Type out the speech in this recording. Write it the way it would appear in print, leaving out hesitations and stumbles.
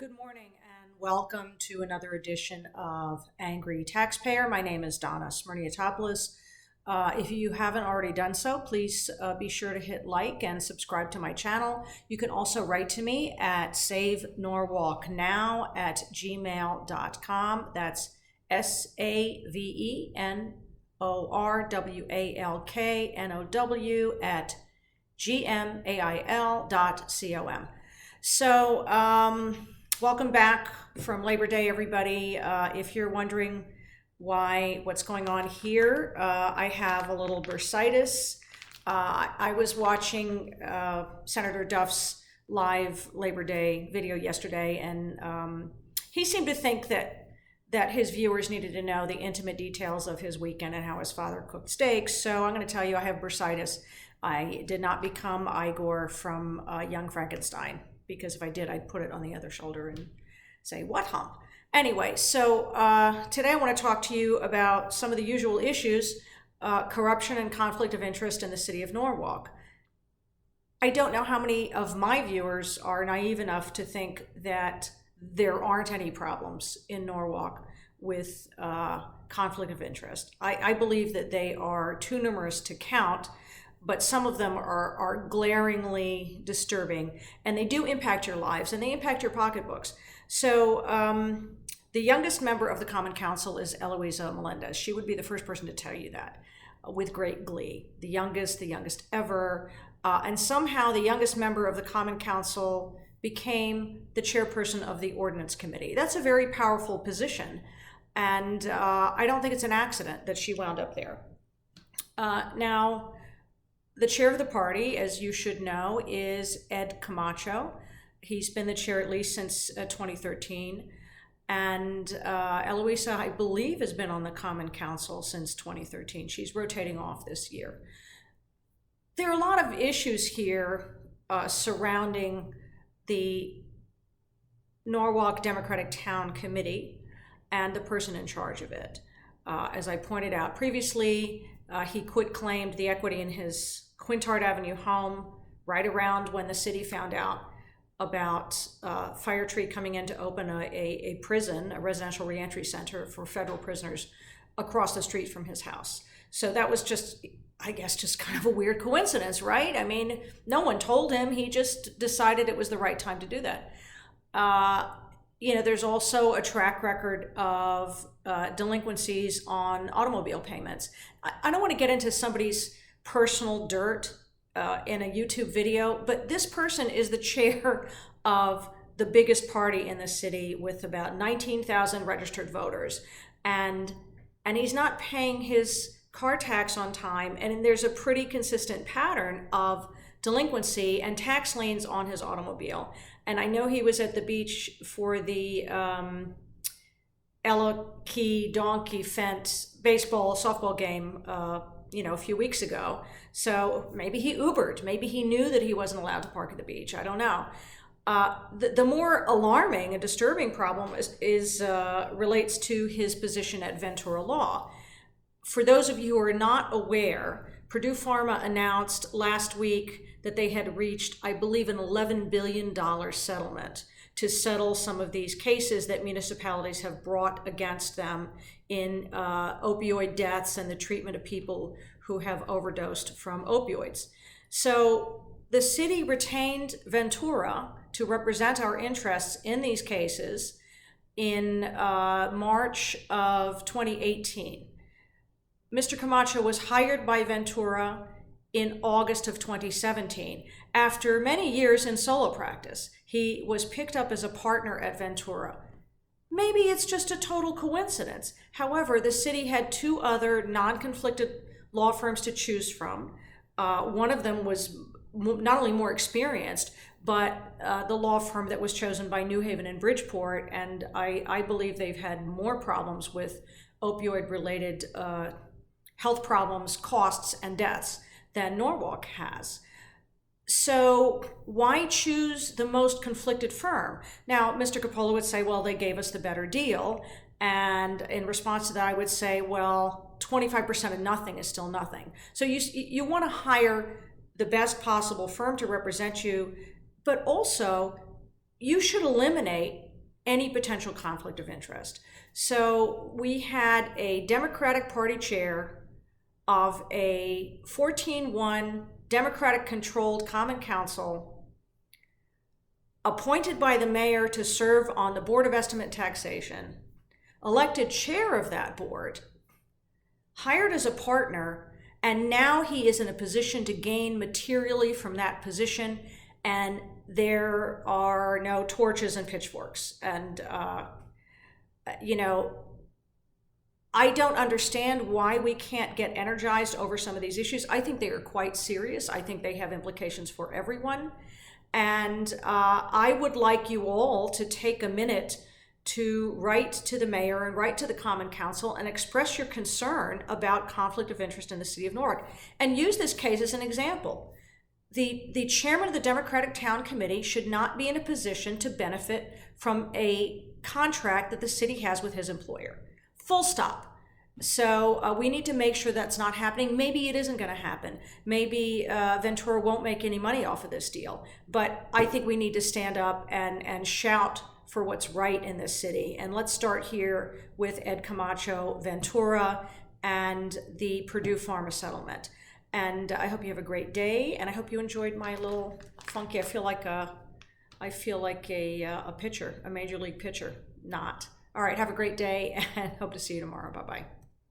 Good morning and welcome to another edition of Angry Taxpayer. My name is Donna Smirniotopoulos. If you haven't already done so, please be sure to hit like and subscribe to my channel. You can also write to me at savenorwalknow@gmail.com. That's SAVENORWALKNOW@gmail.com. Welcome back from Labor Day, everybody. If you're wondering what's going on here, I have a little bursitis. I was watching Senator Duff's live Labor Day video yesterday, and he seemed to think that his viewers needed to know the intimate details of his weekend and how his father cooked steaks. So I'm going to tell you I have bursitis. I did not become Igor from Young Frankenstein, because if I did, I'd put it on the other shoulder and say, what hump? Anyway, so today I want to talk to you about some of the usual issues, corruption and conflict of interest in the city of Norwalk. I don't know how many of my viewers are naive enough to think that there aren't any problems in Norwalk with conflict of interest. I believe that they are too numerous to count, but some of them are glaringly disturbing, and they do impact your lives and they impact your pocketbooks. So the youngest member of the Common Council is Eloisa Melendez. She would be the first person to tell you that with great glee. The youngest ever. And somehow the youngest member of the Common Council became the chairperson of the Ordinance Committee. That's a very powerful position. And I don't think it's an accident that she wound up there. Now, the chair of the party, as you should know, is Ed Camacho. He's been the chair at least since 2013. And Eloisa, I believe, has been on the Common Council since 2013. She's rotating off this year. There are a lot of issues here surrounding the Norwalk Democratic Town Committee and the person in charge of it. As I pointed out previously, he quit-claimed the equity in his Quintard Avenue home right around when the city found out about Fire Tree coming in to open a prison, a residential reentry center for federal prisoners across the street from his house. So that was just kind of a weird coincidence, right? I mean, no one told him. He just decided it was the right time to do that. There's also a track record of delinquencies on automobile payments. I don't want to get into somebody's personal dirt in a YouTube video, but this person is the chair of the biggest party in the city with about 19,000 registered voters. And he's not paying his car tax on time, and there's a pretty consistent pattern of delinquency and tax liens on his automobile. And I know he was at the beach for the Ella Key Donkey Fence baseball softball game a few weeks ago. So maybe he Ubered. Maybe he knew that he wasn't allowed to park at the beach. I don't know. The more alarming and disturbing problem is relates to his position at Ventura Law. For those of you who are not aware, Purdue Pharma announced last week that they had reached, I believe, an $11 billion settlement to settle some of these cases that municipalities have brought against them in opioid deaths and the treatment of people who have overdosed from opioids. So the city retained Ventura to represent our interests in these cases in March of 2018. Mr. Camacho was hired by Ventura in August of 2017. After many years in solo practice, he was picked up as a partner at Ventura. Maybe it's just a total coincidence. However, the city had two other non-conflicted law firms to choose from. One of them was not only more experienced, but the law firm that was chosen by New Haven and Bridgeport, and I believe they've had more problems with opioid-related health problems, costs, and deaths than Norwalk has. So why choose the most conflicted firm? Now, Mr. Coppola would say, well, they gave us the better deal. And in response to that, I would say, well, 25% of nothing is still nothing. So you want to hire the best possible firm to represent you, but also you should eliminate any potential conflict of interest. So we had a Democratic Party chair of a 14-1 Democratic-controlled Common Council appointed by the mayor to serve on the Board of Estimate and Taxation, elected chair of that board, hired as a partner, and now he is in a position to gain materially from that position, and there are no torches and pitchforks. And, I don't understand why we can't get energized over some of these issues. I think they are quite serious. I think they have implications for everyone. And I would like you all to take a minute to write to the mayor and write to the Common Council and express your concern about conflict of interest in the city of Newark, and use this case as an example. The chairman of the Democratic Town Committee should not be in a position to benefit from a contract that the city has with his employer. Full stop. So we need to make sure that's not happening. Maybe it isn't going to happen. Maybe Ventura won't make any money off of this deal. But I think we need to stand up and shout for what's right in this city. And let's start here with Ed Camacho, Ventura, and the Purdue Pharma settlement. And I hope you have a great day, and I hope you enjoyed my little funky, I feel like a pitcher, a major league pitcher. Not. All right, have a great day, and hope to see you tomorrow. Bye-bye.